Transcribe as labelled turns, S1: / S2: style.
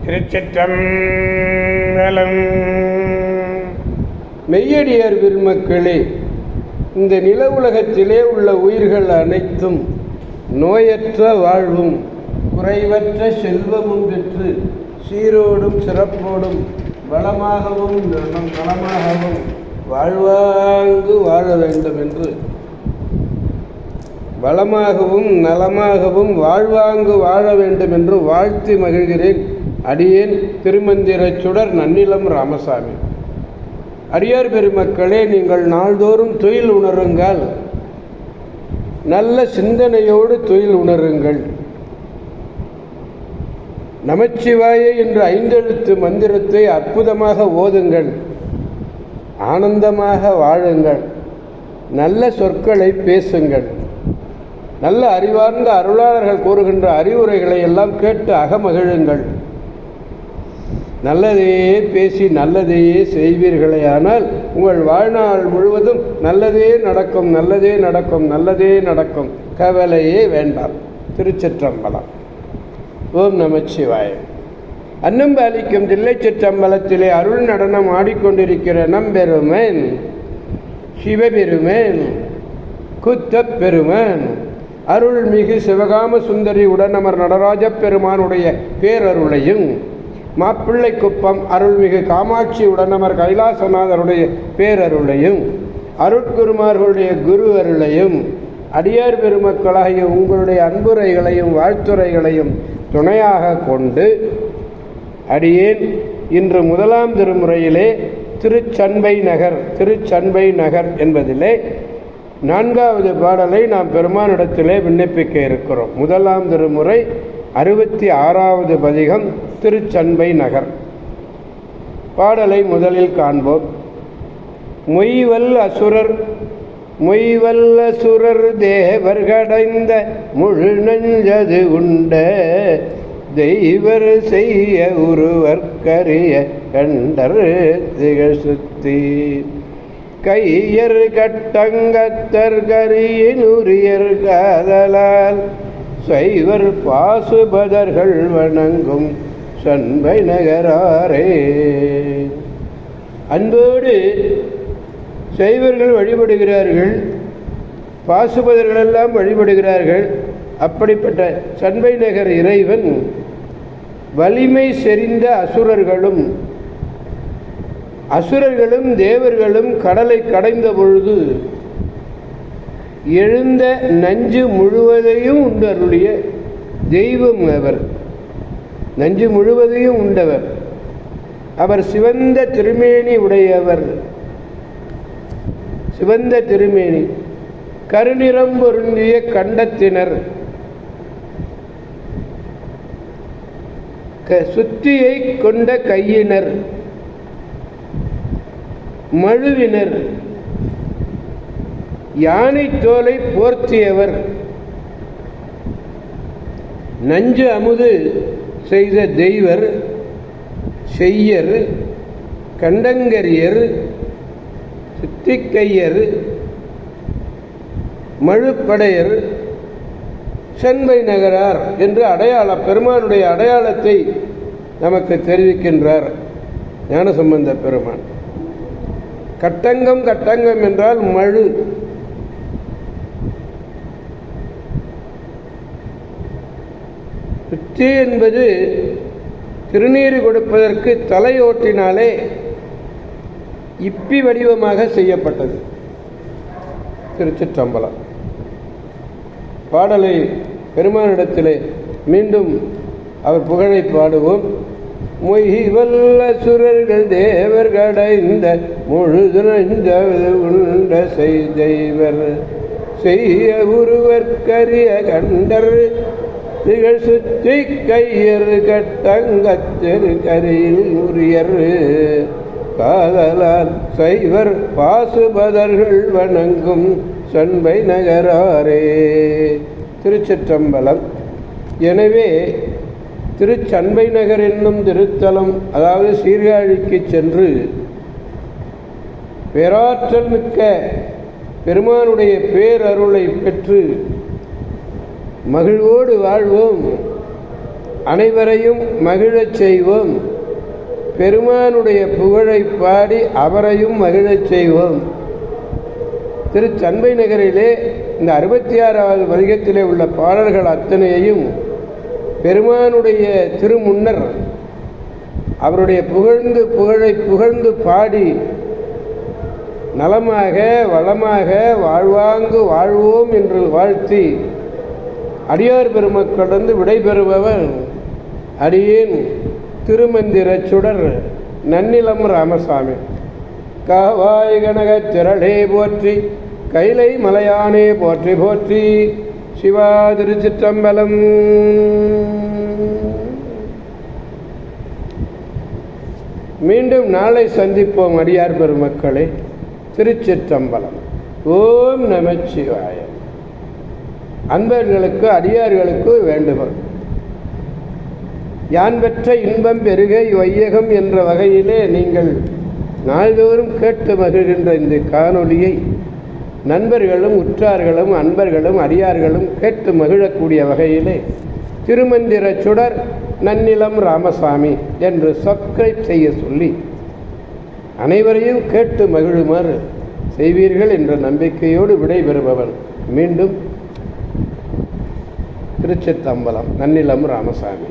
S1: திருச்சிற்றம்பலம். மெய்யடியார் பெருமக்களே, இந்த நில உலகத்திலே உள்ள உயிர்கள் அனைத்தும் நோயற்ற வாழ்வும் குறைவற்ற செல்வமும் பெற்று சீரோடும் சிறப்போடும் வளமாகவும் நலமாகவும் வாழ்வாங்கு வாழ வேண்டும் என்று வளமாகவும் நலமாகவும் வாழ்வாங்கு வாழ வேண்டும் என்று வாழ்த்தி மகிழ்கிறேன். அடியேன் திருமந்திரச் சுடர் நன்னிலம் ராமசாமி. அடியார் பெருமக்களே, நீங்கள் நாள்தோறும் துயில் உணருங்கள். நல்ல சிந்தனையோடு துயில் உணருங்கள். நமச்சிவாய என்ற 5 எழுத்து மந்திரத்தை அற்புதமாக ஓதுங்கள். ஆனந்தமாக வாழுங்கள். நல்ல சொற்களை பேசுங்கள். நல்ல அறிவார்ந்த அருளாளர்கள் கூறுகின்ற அறிவுரைகளை எல்லாம் கேட்டு அகமகிழுங்கள். நல்லதையே பேசி நல்லதையே செய்வீர்களே ஆனால் உங்கள் வாழ்நாள் முழுவதும் நல்லதே நடக்கும், நல்லதே நடக்கும், நல்லதே நடக்கும். கவலையே வேண்டாம். திருச்சிற்றம்பலம். ஓம் நமச்சிவாய. அன்னம்பாலிக்கும் தில்லை சிற்றம்பலத்திலே அருள் நடனம் ஆடிக்கொண்டிருக்கிற நம்பெருமேன் சிவபெருமேன் குத்தப் பெருமேன் அருள்மிகு சிவகாம சுந்தரி உடனமர் நடராஜ பெருமானுடைய பேரருளையும், மாப்பிள்ளை குப்பம் அருள்மிகு காமாட்சி உடனமர் கைலாசநாதருடைய பேரருளையும், அருட்குருமார்களுடைய குரு அருளையும், அடியார் பெருமக்களாகிய உங்களுடைய அன்புரைகளையும் வாழ்த்துரைகளையும் துணையாக கொண்டு அடியேன் இன்று 1ஆம் திருமுறையிலே திருச்சண்பை நகர் என்பதிலே 4வது பாடலை நாம் பெருமானிடத்திலே விண்ணப்பிக்க இருக்கிறோம். 1ஆம் திருமுறை 66வது பதிகம் திருச்சண்பை நகர். பாடலை முதலில் காண்போம். மொய்வல்ல அசுரர் தேவர்கடைந்த முழு நஞ்சது உண்ட தெய்வர் செய்ய உருவற்கரிய கண்டர் திகழ் சுத்தி கையர் கட்டங்கத்தர் கரியின் உரியர் காதலால் சைவர் பாசுபதர்கள் வணங்கும் சண்பை நகராரே. அன்போடு சைவர்கள் வழிபடுகிறார்கள், பாசுபதர்களெல்லாம் வழிபடுகிறார்கள். அப்படிப்பட்ட சண்பை நகர் இறைவன் வலிமை செறிந்த அசுரர்களும் தேவர்களும் கடலை கடைந்த பொழுது எழுந்த நஞ்சு முழுவதையும் உண்டருடைய தெய்வம் அவர். நஞ்சு முழுவதையும் உண்டவர். அவர் சிவந்த திருமேனி உடையவர். சிவந்த திருமேனி, கருநிறம் பொருந்திய கண்டத்தினர், சுத்தியை கொண்ட கையினர், மழுவினர், யானை தோலை போர்த்தியவர், நஞ்சு அமுது செய்த தெய்வர், செய்யர், கண்டங்கரியர், சித்திக்கையர், மழுப்படையர், சண்பை நகரார் என்று பெருமானுடைய அடையாளத்தை நமக்கு தெரிவிக்கின்றார் ஞானசம்பந்த பெருமான். கட்டங்கம் என்றால் மழு. சுத்தி என்பது திருநீறு கொடுப்பதற்கு தலையோட்டினாலே இப்பி வடிவமாக செய்யப்பட்டது. திருச்சிற்றம்பலம். பாடலை பெருமானிடத்திலே மீண்டும் அவர் புகழை பாடுவோம். மொய்வல்ல சுரர்கள் தேவர்கடைந்த முழுது நஞ்சது உண்ட செய்தவர் செய்ய உருவற்கரிய கண்டர் திகழ் சுத்தி கையர் கட்டங்கத்திரு கரியில் உரியர் காதலால் சைவர் பாசுபதர்கள் வணங்கும் சண்பை நகராரே. திருச்சிற்றம்பலம். எனவே திருச்சண்பை நகர் என்னும் திருத்தலம், அதாவது சீர்காழிக்கு சென்று பேராற்றல் மிக்க பெருமானுடைய பேரருளை பெற்று மகிழ்வோடு வாழ்வோம். அனைவரையும் மகிழச் செய்வோம். பெருமானுடைய புகழை பாடி அவரையும் மகிழச் செய்வோம். சண்பை நகரிலே இந்த 66வது பதிகத்திலே உள்ள பாடல்கள் அத்தனையையும் பெருமானுடைய திருமுன்னர் அவருடைய புகழை புகழ்ந்து பாடி நலமாக வளமாக வாழ்வாங்கு வாழ்வோம் என்று வாழ்த்தி அடியார் பெருமக்களிடந்து விடைபெறுபவர் அடியேன் திருமந்திர சுடர் நன்னிலம் ராமசாமி. காவாய் கனகத் திரளே போற்றி, கைலை மலையானே போற்றி போற்றி. சிவா திருச்சிற்றம்பலம். மீண்டும் நாளை சந்திப்போம் அடியார் பெருமக்களே. திருச்சிற்றம்பலம். ஓம் நமச்சிவாய. அன்பர்களுக்கு அடியார்களுக்கு வேண்டுகோள். யான் பெற்ற இன்பம் பெருக வையகம் என்ற வகையிலே நீங்கள் நாள்தோறும் கேட்டு மகிழ்கின்ற இந்த காணொலியை நண்பர்களும் உற்றார்களும் அன்பர்களும் அடியார்களும் கேட்டு மகிழக்கூடிய வகையிலே திருமந்திர சுடர் நன்னிலம் ராமசாமி என்று சப்ஸ்கிரைப் செய்ய சொல்லி அனைவரையும் கேட்டு மகிழுமாறு செய்வீர்கள் என்ற நம்பிக்கையோடு விடைபெறுபவன் மீண்டும் திருச்சிற்றம்பலம் நன்னிலம் ராமசாமி.